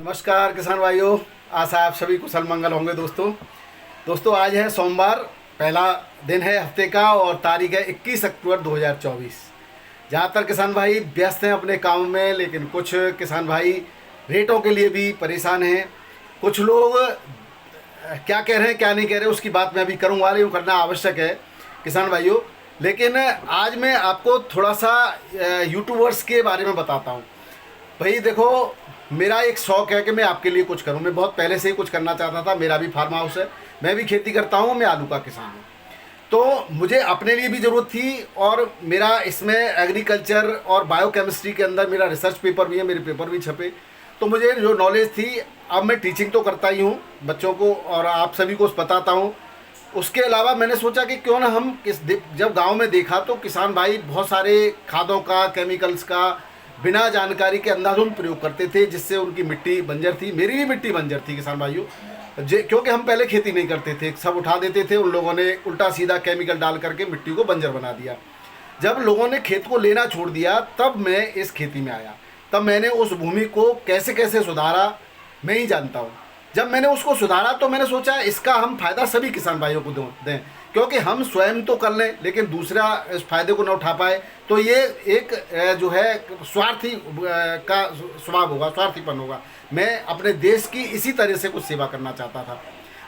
नमस्कार किसान भाइयों, आशा आप सभी कुशल मंगल होंगे। दोस्तों आज है सोमवार, पहला दिन है हफ्ते का और तारीख है 21 अक्टूबर 2024। ज़्यादातर किसान भाई व्यस्त हैं अपने काम में, लेकिन कुछ किसान भाई रेटों के लिए भी परेशान हैं। कुछ लोग क्या कह रहे हैं क्या नहीं कह रहे उसकी बात मैं अभी करूँगा, यूँ करना आवश्यक है किसान भाइयों। लेकिन आज मैं आपको थोड़ा सा यूट्यूबर्स के बारे में बताता हूँ। भाई देखो, मेरा एक शौक़ है कि मैं आपके लिए कुछ करूं। मैं बहुत पहले से ही कुछ करना चाहता था। मेरा भी फार्म हाउस है, मैं भी खेती करता हूं, मैं आलू का किसान हूं। तो मुझे अपने लिए भी ज़रूरत थी और मेरा इसमें एग्रीकल्चर और बायोकेमिस्ट्री के अंदर मेरा रिसर्च पेपर भी है, मेरे पेपर भी छपे। तो मुझे जो नॉलेज थी, अब मैं टीचिंग तो करता ही हूँ बच्चों को और आप सभी को बताता हूँ। उसके अलावा मैंने सोचा कि क्यों ना हम जब गाँव में देखा तो किसान भाई बहुत सारे खादों का, केमिकल्स का बिना जानकारी के अंधाधुंध प्रयोग करते थे, जिससे उनकी मिट्टी बंजर थी। मेरी भी मिट्टी बंजर थी किसान भाइयों, क्योंकि हम पहले खेती नहीं करते थे, सब उठा देते थे। उन लोगों ने उल्टा सीधा केमिकल डाल करके मिट्टी को बंजर बना दिया। जब लोगों ने खेत को लेना छोड़ दिया तब मैं इस खेती में आया। तब मैंने उस भूमि को कैसे कैसे सुधारा मैं ही जानता हूँ। जब मैंने उसको सुधारा तो मैंने सोचा इसका हम फायदा सभी किसान भाइयों को दें, क्योंकि हम स्वयं तो कर लें लेकिन दूसरा इस फायदे को न उठा पाए तो ये एक जो है स्वार्थी का स्वभाव होगा, स्वार्थीपन होगा। मैं अपने देश की इसी तरह से कुछ सेवा करना चाहता था।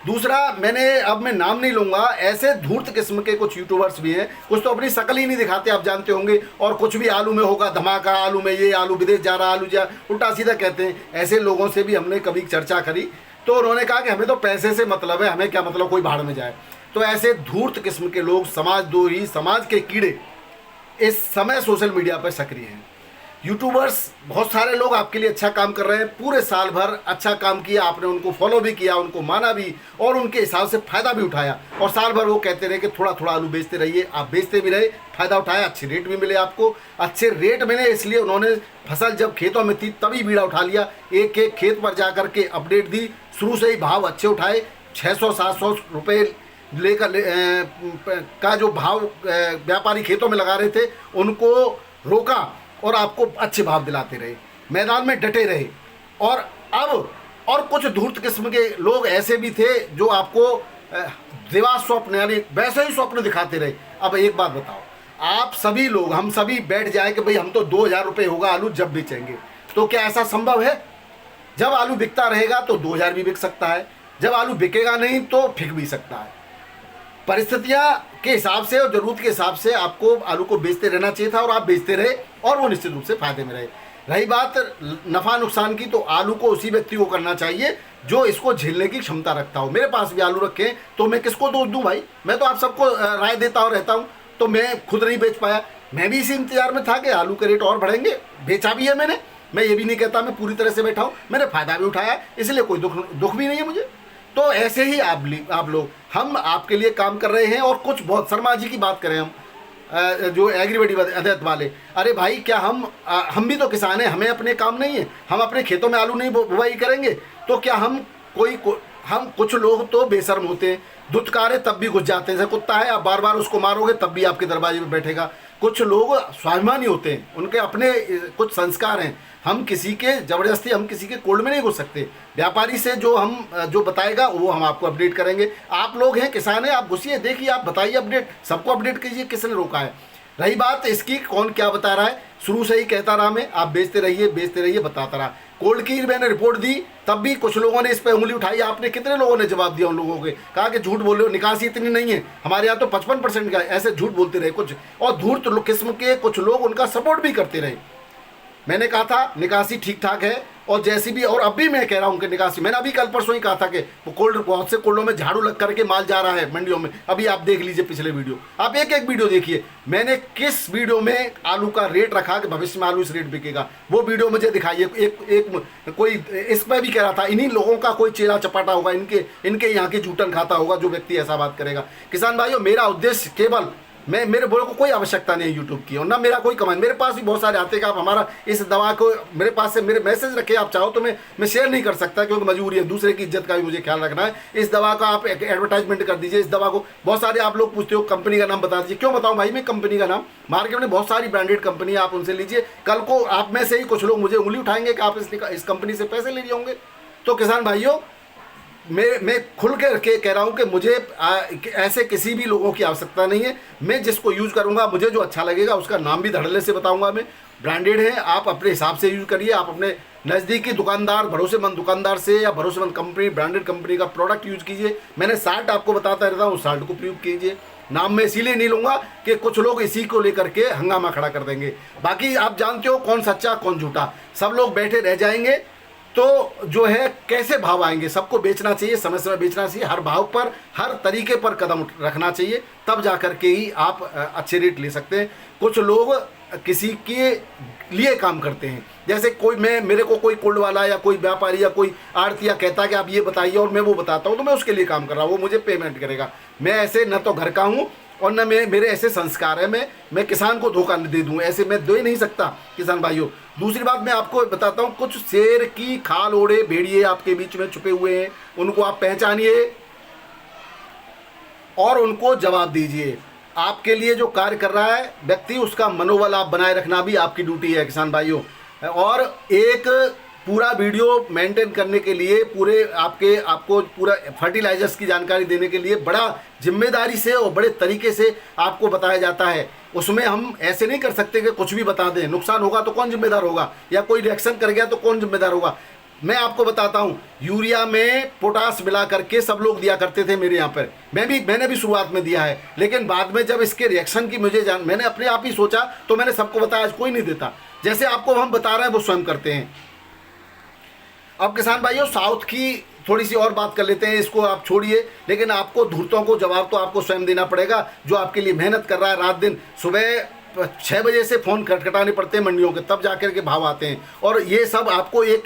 दूसरा, अब मैं नाम नहीं लूँगा, ऐसे धूर्त किस्म के कुछ यूट्यूबर्स भी हैं, कुछ तो अपनी शक्ल ही नहीं दिखाते, आप जानते होंगे, और कुछ भी आलू में होगा धमाका, आलू में ये, आलू विदेश जा रहा, आलू जा, उल्टा सीधा कहते हैं। ऐसे लोगों से भी हमने कभी चर्चा करी तो उन्होंने कहा कि हमें तो पैसे से मतलब है, हमें क्या मतलब, कोई भाड़ में जाए। तो ऐसे धूर्त किस्म के लोग, समाजद्रोही, समाज के कीड़े इस समय सोशल मीडिया पर सक्रिय हैं। यूट्यूबर्स बहुत सारे लोग आपके लिए अच्छा काम कर रहे हैं, पूरे साल भर अच्छा काम किया, आपने उनको फॉलो भी किया, उनको माना भी और उनके हिसाब से फ़ायदा भी उठाया। और साल भर वो कहते रहे कि थोड़ा थोड़ा आलू बेचते रहिए, आप बेचते भी रहे, फ़ायदा उठाया, अच्छे रेट भी मिले आपको। अच्छे रेट मिले इसलिए उन्होंने फसल जब खेतों में थी तभी बीड़ा उठा लिया, एक एक खेत पर जा कर के अपडेट दी, शुरू से ही भाव अच्छे उठाए। 600-700 रुपये लेकर का जो भाव व्यापारी खेतों में लगा रहे थे उनको रोका और आपको अच्छे भाव दिलाते रहे, मैदान में डटे रहे। और कुछ धूर्त किस्म के लोग ऐसे भी थे जो आपको दिवा स्वप्न यानी वैसे ही स्वप्न दिखाते रहे। अब एक बात बताओ, आप सभी लोग, हम सभी बैठ जाए कि भाई हम तो 2000 रुपये होगा आलू जब बेचेंगे, तो क्या ऐसा संभव है? जब आलू बिकता रहेगा तो 2000 भी बिक सकता है, जब आलू बिकेगा नहीं तो फिक भी सकता है। परिस्थितियां के हिसाब से और ज़रूरत के हिसाब से आपको आलू को बेचते रहना चाहिए था और आप बेचते रहे और वो निश्चित रूप से फायदे में रहे। रही बात नफ़ा नुकसान की, तो आलू को उसी व्यक्ति को करना चाहिए जो इसको झेलने की क्षमता रखता हो। मेरे पास भी आलू रखे हैं तो मैं किसको दोष दूं भाई? मैं तो आप सबको राय देता और रहता हूं। तो मैं खुद नहीं बेच पाया, मैं भी इसी इंतजार में था कि आलू के रेट और बढ़ेंगे, बेचा भी है मैंने। मैं ये भी नहीं कहता मैं पूरी तरह से बैठा हूँ, मैंने फ़ायदा भी उठाया, इसलिए कोई दुख भी नहीं है मुझे। तो ऐसे ही आप लोग, हम आपके लिए काम कर रहे हैं। और कुछ बहुत शर्मा जी की बात करें हम, जो एग्रीबडी अध्यक्ष वाले, अरे भाई क्या हम भी तो किसान हैं, हमें अपने काम नहीं है, हम अपने खेतों में आलू नहीं बुवाई करेंगे तो क्या हम कुछ लोग तो बेशर्म होते हैं, दुत्कारे तब भी घुस जाते हैं। जैसे कुत्ता है, आप बार बार उसको मारोगे तब भी आपके दरवाजे पे बैठेगा। कुछ लोग स्वाभिमानी होते हैं, उनके अपने कुछ संस्कार हैं। हम किसी के ज़बरदस्ती, हम किसी के कोल्ड में नहीं घुस सकते। व्यापारी से जो बताएगा वो हम आपको अपडेट करेंगे। आप लोग हैं, किसान हैं, आप घुसिए, देखिए, आप बताइए, अपडेट सबको अपडेट कीजिए, किसने रोका है? रही बात इसकी कौन क्या बता रहा है, शुरू से ही कहता रहा मैं, आप बेचते रहिए बताता रहा। कोल्ड की मैंने रिपोर्ट दी तब भी कुछ लोगों ने इस पर उंगली उठाई। आपने कितने लोगों ने जवाब दिया उन लोगों के, कहा कि झूठ बोल रहे हो, निकासी इतनी नहीं है, हमारे यहाँ तो 55% का, ऐसे झूठ बोलते रहे कुछ। और धूर्त किस्म के कुछ लोग उनका सपोर्ट भी करते रहे। मैंने कहा था निकासी ठीक ठाक है, और जैसी भी, और अब भी मैं कह रहा हूँ कि निकासी, मैंने अभी कल परसों ही कहा था कि बहुत से कोल्डों में झाड़ू लग करके माल जा रहा है मंडियों में। अभी आप देख लीजिए पिछले वीडियो, आप एक एक वीडियो देखिए, मैंने किस वीडियो में आलू का रेट रखा कि भविष्य में आलू इस रेट बिकेगा, वो वीडियो मुझे दिखाइए। कोई इस पर भी कह रहा था, इन्हीं लोगों का कोई चेहरा चपाटा होगा, इनके यहाँ की जूठन खाता होगा जो व्यक्ति ऐसा बात करेगा। किसान भाइयों, मेरा उद्देश्य केवल मैं मेरे बोले को कोई आवश्यकता नहीं है यूट्यूब की, और ना मेरा कोई कमाई। मेरे पास भी बहुत सारे आते हैं कि आप हमारा इस दवा को मेरे पास से मेरे मैसेज रखे, आप चाहो तो मैं शेयर नहीं कर सकता क्योंकि मजबूरी है, दूसरे की इज्जत का भी मुझे ख्याल रखना है। इस दवा का आप एडवर्टाइजमेंट कर दीजिए, इस दवा को। बहुत सारे आप लोग पूछते हो कंपनी का नाम बता दीजिए। क्यों बताऊँ भाई मैं कंपनी का नाम? मार्केट में बहुत सारी ब्रांडेड कंपनी, आप उनसे लीजिए। कल को आप में से ही कुछ लोग मुझे उंगली उठाएंगे कि आप इस कंपनी से पैसे ले लिए होंगे। तो किसान भाइयों, मैं खुल के कह रहा हूँ कि मुझे ऐसे किसी भी लोगों की आवश्यकता नहीं है। मैं जिसको यूज़ करूँगा, मुझे जो अच्छा लगेगा उसका नाम भी धड़ल्ले से बताऊँगा। मैं ब्रांडेड है, आप अपने हिसाब से यूज़ करिए। आप अपने नज़दीकी दुकानदार, भरोसेमंद दुकानदार से या भरोसेमंद कंपनी, ब्रांडेड कंपनी का प्रोडक्ट यूज़ कीजिए। मैंने साल्ट आपको बताता रहता हूँ, साल्ट को प्रयोग कीजिए। नाम मैं इसीलिए नहीं लूँगा कि कुछ लोग इसी को लेकर के हंगामा खड़ा कर देंगे। बाकी आप जानते हो कौन सच्चा कौन झूठा, सब लोग बैठे रह जाएंगे तो जो है कैसे भाव आएंगे। सबको बेचना चाहिए, समय समय बेचना चाहिए, हर भाव पर, हर तरीके पर कदम रखना चाहिए, तब जा कर के ही आप अच्छे रेट ले सकते हैं। कुछ लोग किसी के लिए काम करते हैं, जैसे कोई मेरे को कोई कोल्ड वाला या कोई व्यापारी या कोई आड़तिया कहता है कि आप ये बताइए और मैं वो बताता हूँ, तो मैं उसके लिए काम कर रहा हूँ, वो मुझे पेमेंट करेगा। मैं ऐसे न तो घर का हूँ और न मेरे ऐसे संस्कार है, मैं किसान को धोखा दे दूँ, ऐसे मैं दे नहीं सकता किसान भाइयों। दूसरी बात मैं आपको बताता हूँ, कुछ शेर की खाल ओढ़े भेड़िए आपके बीच में छुपे हुए हैं, उनको आप पहचानिए और उनको जवाब दीजिए। आपके लिए जो कार्य कर रहा है व्यक्ति, उसका मनोबल आप बनाए रखना भी आपकी ड्यूटी है किसान भाइयों। और एक पूरा वीडियो मेंटेन करने के लिए, पूरे आपको पूरा फर्टिलाइजर्स की जानकारी देने के लिए बड़ा जिम्मेदारी से और बड़े तरीके से आपको बताया जाता है। उसमें हम ऐसे नहीं कर सकते कि कुछ भी बता दें, नुकसान होगा तो कौन जिम्मेदार होगा, या कोई रिएक्शन कर गया तो कौन जिम्मेदार होगा। मैं आपको बताता हूँ, यूरिया में पोटास मिला करके सब लोग दिया करते थे मेरे यहाँ पर, मैंने भी शुरुआत में दिया है, लेकिन बाद में जब इसके रिएक्शन की मैंने अपने आप ही सोचा तो मैंने सबको बताया। आज कोई नहीं देता, जैसे आपको हम बता रहे हैं वो स्वयं करते हैं। अब किसान भाइयों, साउथ की थोड़ी सी और बात कर लेते हैं, इसको आप छोड़िए, लेकिन आपको धूर्तों को जवाब तो आपको स्वयं देना पड़ेगा, जो आपके लिए मेहनत कर रहा है रात दिन। सुबह 6 बजे से फ़ोन खटखटाने पड़ते हैं मंडियों के, तब जाकर के भाव आते हैं। और ये सब आपको एक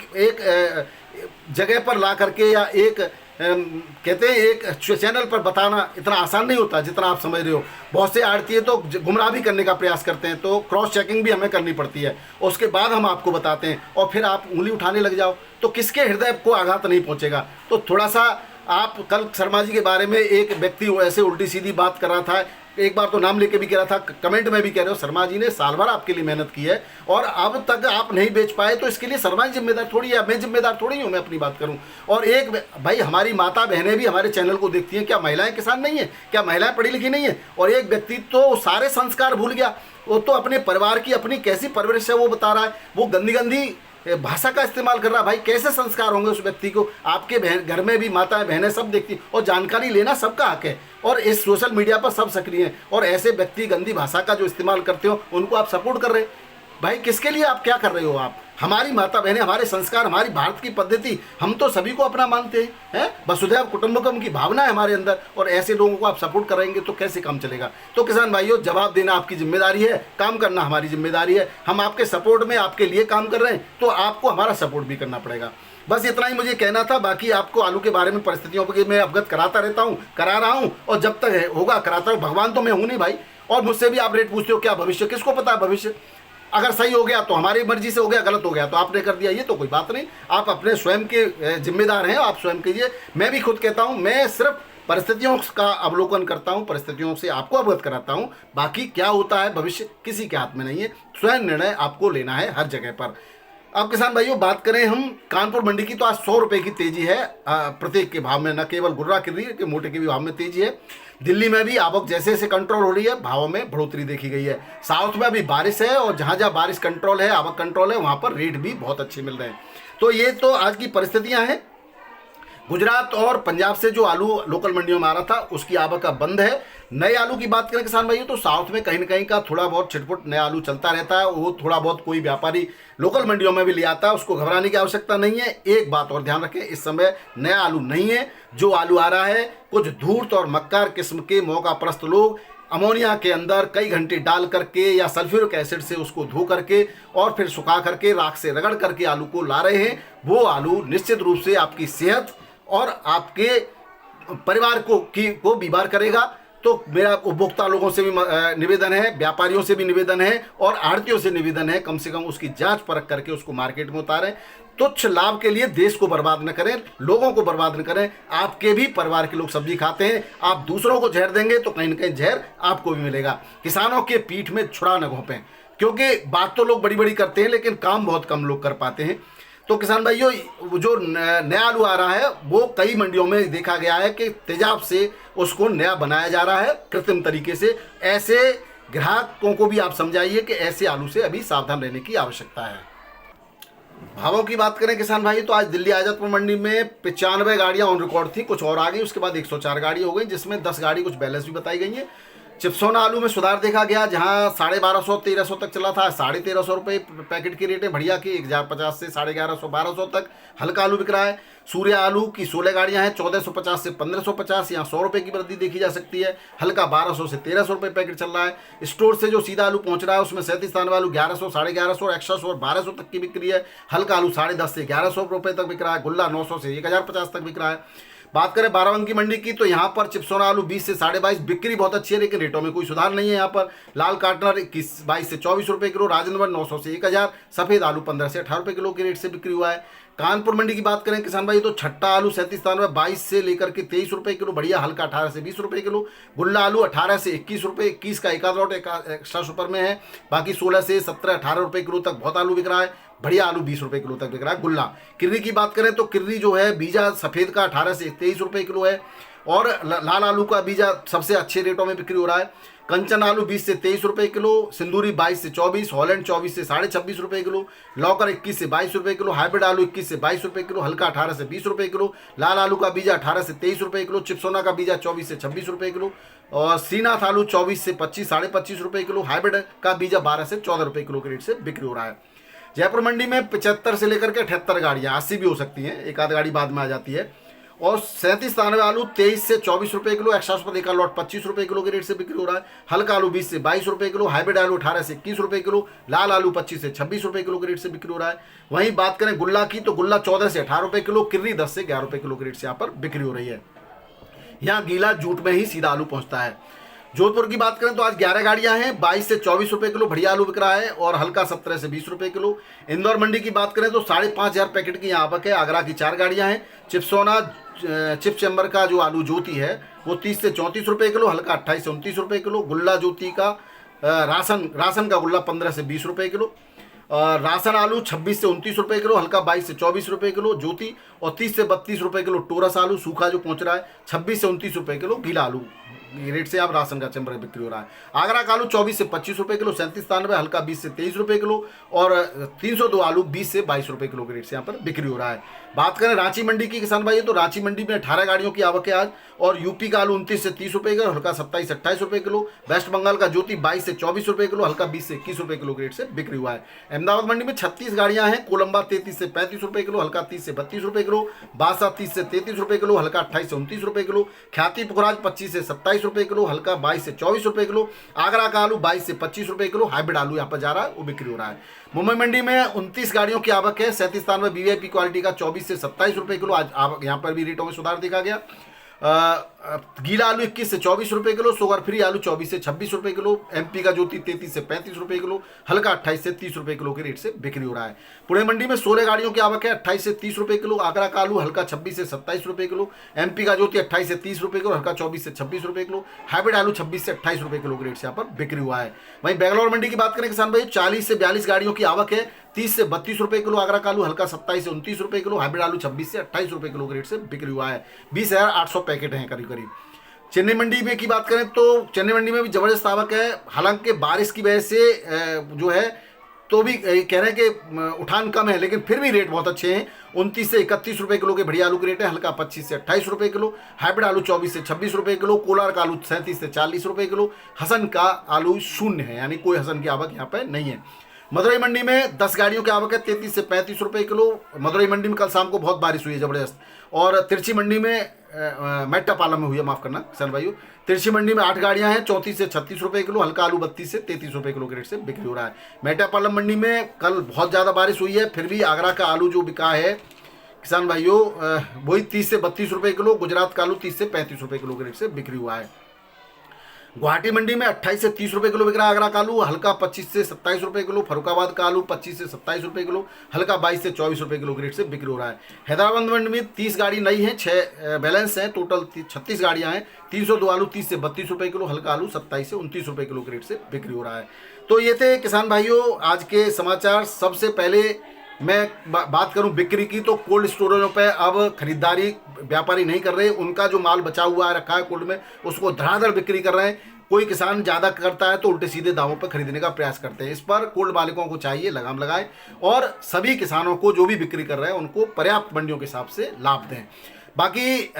जगह पर ला करके या एक कहते हैं एक चैनल पर बताना इतना आसान नहीं होता जितना आप समझ रहे हो। बहुत से आड़ती तो गुमराह भी करने का प्रयास करते हैं, तो क्रॉस चेकिंग भी हमें करनी पड़ती है, उसके बाद हम आपको बताते हैं। और फिर आप उंगली उठाने लग जाओ तो किसके हृदय को आघात नहीं पहुंचेगा। तो थोड़ा सा आप, कल शर्मा जी के बारे में एक व्यक्ति ऐसे उल्टी सीधी बात कर रहा था, एक बार तो नाम लेके भी कह रहा था, कमेंट में भी कह रहे हो, शर्मा जी ने साल भर आपके लिए मेहनत की है और अब तक आप नहीं बेच पाए, तो इसके लिए शर्मा जी जिम्मेदार थोड़ी है, मैं जिम्मेदार थोड़ी हूँ, मैं अपनी बात करूँ। और एक भाई, हमारी माता बहनें भी हमारे चैनल को देखती हैं, क्या महिलाएं किसान नहीं है? क्या महिलाएं पढ़ी लिखी नहीं है? और एक व्यक्ति तो सारे संस्कार भूल गया, वो तो अपने परिवार की अपनी कैसी परवरिश है वो बता रहा है, वो गंदी गंदी भाषा का इस्तेमाल कर रहा है। भाई कैसे संस्कार होंगे उस व्यक्ति को? आपके घर में भी माताएं बहनें सब देखती, और जानकारी लेना सबका हक है, और इस सोशल मीडिया पर सब सक्रिय हैं, और ऐसे व्यक्ति गंदी भाषा का जो इस्तेमाल करते हो उनको आप सपोर्ट कर रहे हैं। भाई किसके लिए आप क्या कर रहे हो? आप, हमारी माता बहनें, हमारे संस्कार, हमारी भारत की पद्धति, हम तो सभी को अपना मानते हैं, वसुधैव कुटुंबकम की भावना है हमारे अंदर, और ऐसे लोगों को आप सपोर्ट करेंगे तो कैसे काम चलेगा? तो किसान भाइयों, जवाब देना आपकी जिम्मेदारी है, काम करना हमारी जिम्मेदारी है। हम आपके सपोर्ट में, आपके लिए काम कर रहे हैं, तो आपको हमारा सपोर्ट भी करना पड़ेगा। बस इतना ही मुझे कहना था। बाकी आपको आलू के बारे में, परिस्थितियों पर मैं अवगत कराता रहता हूँ, करा रहा हूँ, और जब तक होगा कराता हूँ। भगवान तो मैं हूँ नहीं भाई, और मुझसे भी आप रेट पूछते हो क्या भविष्य, किसको पता है भविष्य? अगर सही हो गया तो हमारी मर्जी से हो गया, गलत हो गया तो आपने कर दिया, ये तो कोई बात नहीं। आप अपने स्वयं के जिम्मेदार हैं, आप स्वयं कीजिए। मैं भी खुद कहता हूँ, मैं सिर्फ परिस्थितियों का अवलोकन करता हूँ, परिस्थितियों से आपको अवगत कराता हूँ। बाकी क्या होता है भविष्य किसी के हाथ में नहीं है, स्वयं निर्णय आपको लेना है हर जगह पर। अब किसान भाइयों, बात करें हम कानपुर मंडी की, तो आज 100 रुपये की तेजी है प्रत्येक के भाव में, न केवल गुर्रा किर्री के मोटे के भी भाव में तेजी है। दिल्ली में भी आवक जैसे जैसे कंट्रोल हो रही है, भावों में बढ़ोतरी देखी गई है। साउथ में अभी बारिश है, और जहाँ जहाँ बारिश कंट्रोल है, आवक कंट्रोल है, वहाँ पर रेट भी बहुत अच्छे मिल रहे हैं। तो ये तो आज की परिस्थितियाँ हैं। गुजरात और पंजाब से जो आलू लोकल मंडियों में आ रहा था, उसकी आवक अब बंद है। नए आलू की बात करें किसान भाइयों, तो साउथ में कहीं न कहीं का थोड़ा बहुत छिटपुट नया आलू चलता रहता है, वो थोड़ा बहुत कोई व्यापारी लोकल मंडियों में भी ले आता है, उसको घबराने की आवश्यकता नहीं है। एक बात और ध्यान रखें, इस समय नया आलू नहीं है, जो आलू आ रहा है कुछ धूर्त और मक्कार किस्म के मौकाप्रस्त लोग अमोनिया के अंदर कई घंटे डाल करके या सल्फ्यूरिक एसिड से उसको धो करके और फिर सुखा करके राख से रगड़ करके आलू को ला रहे हैं। वो आलू निश्चित रूप से आपकी सेहत और आपके परिवार को बीमार करेगा। तो मेरा उपभोक्ता लोगों से भी निवेदन है, व्यापारियों से भी निवेदन है और आढ़तियों से निवेदन है, कम से कम उसकी जांच परख करके उसको मार्केट में उतारें। तुच्छ लाभ के लिए देश को बर्बाद न करें, लोगों को बर्बाद न करें। आपके भी परिवार के लोग सब्जी खाते हैं, आप दूसरों को जहर देंगे तो कहीं ना कहीं जहर आपको भी मिलेगा। किसानों के पीठ में छुरा न घोंपें, क्योंकि बात तो लोग बड़ी बड़ी करते हैं लेकिन काम बहुत कम लोग कर पाते हैं। तो किसान भाइयों, जो नया आलू आ रहा है वो कई मंडियों में देखा गया है कि तेजाब से उसको नया बनाया जा रहा है कृत्रिम तरीके से। ऐसे ग्राहकों को भी आप समझाइए कि ऐसे आलू से अभी सावधान रहने की आवश्यकता है। भावों की बात करें किसान भाई, तो आज दिल्ली आजादपुर मंडी में 95 गाड़ियां ऑन रिकॉर्ड थी, कुछ और आ गई, उसके बाद 104 गाड़ी हो गई, जिसमें 10 गाड़ी कुछ बैलेंस भी बताई गई हैं। चिप्सोना आलू में सुधार देखा गया, जहां 1250-1300 तक चला था, 1350 रुपये पैकेट की रेट है बढ़िया की, 1050 से 1150-1200 तक हल्का आलू बिक रहा है। सूर्य आलू की 16 गाड़ियां हैं, 1450 से 1550, यहाँ 100 रुपये की वृद्धि देखी जा सकती है। हल्का 1200 से 1300 रुपये पैकेट चल रहा है। स्टोर से जो सीधा आलू पहुंच रहा है उसमें 37 स्थान आलू 1100, 1150, एक्स्ट्रा 1200 तक की बिक्री है। हल्का आलू 10.5 से 1100 रुपये तक बिक रहा है। गुल्ला 900 से 1050 तक बिक रहा है। बात करें बाराबंकी मंडी की, तो यहाँ पर चिप्सोना आलू 20 से 22.5, बिक्री बहुत अच्छी है लेकिन रेटों में कोई सुधार नहीं है। यहाँ पर लाल काटनर 22 से 24 रुपये किलो, राजेंद्र 900 से 1000, सफेद आलू 15 से 18 रुपये किलो के रेट से बिक्री हुआ है। कानपुर मंडी की बात करें किसान भाई, तो छट्टा आलू 37 स्थान 22 से लेकर के 23 रुपये किलो, बढ़िया हल्का 18 से 20 रुपये किलो। गुल्ला आलू 18 से 21 रुपये, 21 का एक आध लॉट एक्स्ट्रा सुपर में है, बाकी 16 से 17-18 रुपये किलो तक बहुत आलू बिक रहा है। बढ़िया आलू 20 रुपये किलो तक बिक रहा है। गुल्ला किर्री की बात करें तो किर्री जो है बीजा सफेद का 18 से 23 रुपये किलो है, और लाल आलू का बीजा सबसे अच्छे रेटों में बिक्री हो रहा है। कंचन आलू 20 से 23 रुपये किलो, सिंदूरी 22 से 24, हॉलैंड 24 से 26.5 रुपये किलो, लौकर 21 से 22 रुपये किलो, हाइब्रिड आलू 21 से 22 रुपये किलो, हल्का 18 से 20 रुपये किलो, लाल आलू का बीजा 18 से 23 रुपये किलो, चिप्सोना का बीजा 24 से 26 रुपये किलो, और श्रीनाथ आलू 24 से 25-25.5 रुपये किलो, हाइब्रिड का बीजा 12 से 14 रुपये किलो के रेट से बिक्री हो रहा है। जयपुर मंडी में 75 से लेकर के 78 गाड़ियाँ, 80 भी हो सकती हैं, एक आध गाड़ी बाद में आ जाती है। और 37-93 आलू 23 से 24 रुपये किलो, एक्स्ट्रा सुपर एक लॉट 25 रुपये किलो के रेट से बिक्री हो रहा है। हल्का आलू 20 से 22 रुपये किलो, हाइब्रिड आलू 18 से 21 रुपये किलो, लाल आलू 25 से 26 रुपये किलो के रेट से बिक्री हो रहा है। वहीं बात करें गुल्ला की, तो गुल्ला 14 से 18 रुपये किलो, किर्री 10 से 11 रुपये किलो के रेट से यहाँ पर बिक्री हो रही है। यहाँ गीला जूट में ही सीधा आलू पहुँचता है। जोधपुर की बात करें तो आज 11 गाड़ियां हैं, 22 से 24 रुपये किलो बढ़िया आलू बिक रहा है, और हल्का 17 से 20 रुपये किलो। इंदौर मंडी की बात करें तो 5,500 पैकेट की यहाँ आवक है। आगरा की 4 गाड़ियां हैं। चिप्सोना चिप चैम्बर का जो आलू ज्योति है वो 30 से 34 रुपये किलो, हल्का 28 से 29 रुपये किलो। गुल्ला ज्योति का राशन का गुल्ला 15 से 20 रुपये किलो। राशन आलू 26 से 29 रुपये किलो, हल्का 22 से 24 रुपये किलो ज्योति, और 30 से 32 रुपये किलो टोरस आलू सूखा जो पहुंच रहा है। 26 से 29 रुपये किलो गीला आलू रेट से आप राशन का चैम्बर बिक्री हो रहा है। आगरा का आलू 24 से 25 रुपये किलो, 37-93, हल्का 20 से 23 रुपये किलो, और 302 आलू 20 से 22 रुपये किलो के रेट से यहाँ पर बिक्री हो रहा है। बात करें रांची मंडी की किसान भाई, तो रांची मंडी में 18 गाड़ियों की आवक है आज, और यूपी का आलू 29 से 30 रुपये किलो, हल्का 27-28 रुपये किलो। वेस्ट बंगाल का ज्योति 22 से 24 रुपये किलो, हल्का 20 से 21 रुपये किलो के रेट से बिक्री हुआ है। अहमदाबाद मंडी में 36 गाड़ियां हैं। कोलंबा 33 से 35 रुपये किलो, हल्का 30 से 32 रुपये किलो। बासा 30 से 33 रुपये किलो, हल्का 28 से 29 रुपये किलो। ख्याति पुखराज 25 से 27 रुपये किलो, हल्का 22 से 24 रुपये किलो। आगरा का आलू 22 से 25 रुपये किलो, हाइब्रिड आलू यहाँ पर जा रहा है, वो बिक्री हो रहा है। मुंबई मंडी में 29 गाड़ियों की आवक है। 37 स्थान में वीवीआईपी क्वालिटी का 24 से 27 रुपये किलो, आज आवक यहाँ पर भी रेटों में सुधार देखा गया। गीला आलू 21 से 24 रुपये किलो, शुगर फ्री आलू 24 से 26 रुपये किलो। एमपी का ज्योति 33 से 35 रुपये किलो, हल्का 28 से 30 रुपये किलो के रेट से बिक्री हो रहा है। पुणे मंडी में 16 गाड़ियों की आवक है। 28 से 30 रुपये किलो। आगरा का आलू हल्का 26 से 27 रुपये किलो। एमपी का ज्योति 28 से 30 रुपये किलो, हल्का 24 से 26 रुपये किलो। हाइब्रिड आलू 26 से 28 रुपये किलो के रेट से यहाँ पर बिक्री हुआ है। वहीं बेंगलोर मंडी की बात करें किसान भाई, 40 से 42 गाड़ियों की आवक है। 30 से 32 रुपये किलो आगरा का आलू, हल्का 27 से 29 रुपये किलो। हाइब्रिड आलू 26 से 28 रुपये किलो के रेट से बिक्री हुआ है। 20,800 पैकेट हैं करीब करीब। चेन्नई मंडी में की बात करें तो चेन्नई मंडी में भी जबरदस्त आवक है। हालांकि बारिश की वजह से जो है तो भी कह रहे हैं कि उठान कम है, लेकिन फिर भी रेट बहुत अच्छे हैं। 29 से 31 रुपये किलो के बढ़िया आलू के रेट है। हल्का 25 से 28 रुपये किलो। हाइब्रिड आलू 24 से 26 रुपये किलो। कोलार का आलू 37 से 40 रुपये किलो। हसन का आलू शून्य है, यानी कोई हसन की आवक यहाँ पर नहीं है। मदुरई मंडी में 10 गाड़ियों की आवक है। 33 से 35 रुपये किलो। मदुरई मंडी में कल शाम को बहुत बारिश हुई है जबरदस्त। और तिरछी मंडी में मेट्टापालम में हुई है, माफ करना किसान भाइयों। तिरछी मंडी में 8 गाड़ियां हैं। 34 से 36 रुपये किलो। हल्का आलू 32 से 33 रुपये किलो के रेट से बिक्री हो रहा है। मेट्टापालम मंडी में कल बहुत ज़्यादा बारिश हुई है, फिर भी आगरा का आलू जो बिका है किसान भाइयों वही 30 से 32 रुपये किलो। गुजरात का आलू 30 से 35 रुपये किलो के रेट से बिक्री हुआ है। गुवाहाटी मंडी में 28 से 30 रुपए किलो बिक रहा है आगरा का आलू, हल्का 25 से 27 रुपए किलो। फरुखाबाद का आलू 25 से 27 रुपए किलो, हल्का 22 से 24 रुपए किलो रेट से बिक्री हो रहा है। हैदराबाद मंडी में 30 गाड़ी नई है, 6 बैलेंस हैं, टोटल 36 गाड़ियां हैं। 302 आलू 30 से 32 रुपए किलो, हल्का आलू 27 से 29 रुपए किलो रेट से बिक्री हो रहा है। तो ये थे किसान भाइयों आज के समाचार। सबसे पहले मैं बात करूं बिक्री की, तो कोल्ड स्टोरेजों पे अब खरीदारी व्यापारी नहीं कर रहे। उनका जो माल बचा हुआ है रखा है कोल्ड में, उसको धड़ाधड़ बिक्री कर रहे हैं। कोई किसान ज़्यादा करता है तो उल्टे सीधे दामों पर खरीदने का प्रयास करते हैं। इस पर कोल्ड मालिकों को चाहिए लगाम लगाएं और सभी किसानों को जो भी बिक्री कर रहे हैं उनको पर्याप्त मंडियों के हिसाब से लाभ दें। बाकी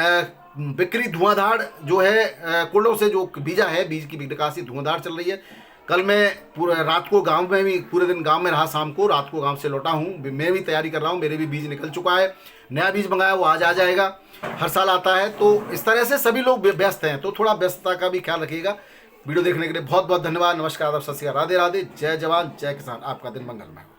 बिक्री धुआंधार जो है कोल्डों से जो बीजा है, बीज की निकासी धुआंधार चल रही है। कल मैं पूरे रात को गांव में भी, पूरे दिन गांव में रहा, शाम को रात को गांव से लौटा हूं। मैं भी तैयारी कर रहा हूं, मेरे भी बीज निकल चुका है। नया बीज मंगाया वो आज आ जाएगा, हर साल आता है। तो इस तरह से सभी लोग व्यस्त हैं, तो थोड़ा व्यस्तता का भी ख्याल रखिएगा। वीडियो देखने के लिए बहुत बहुत धन्यवाद। नमस्कार, सत श्री अकाल, राधे राधे, जय जवान जय किसान। आपका दिन मंगलमय हो।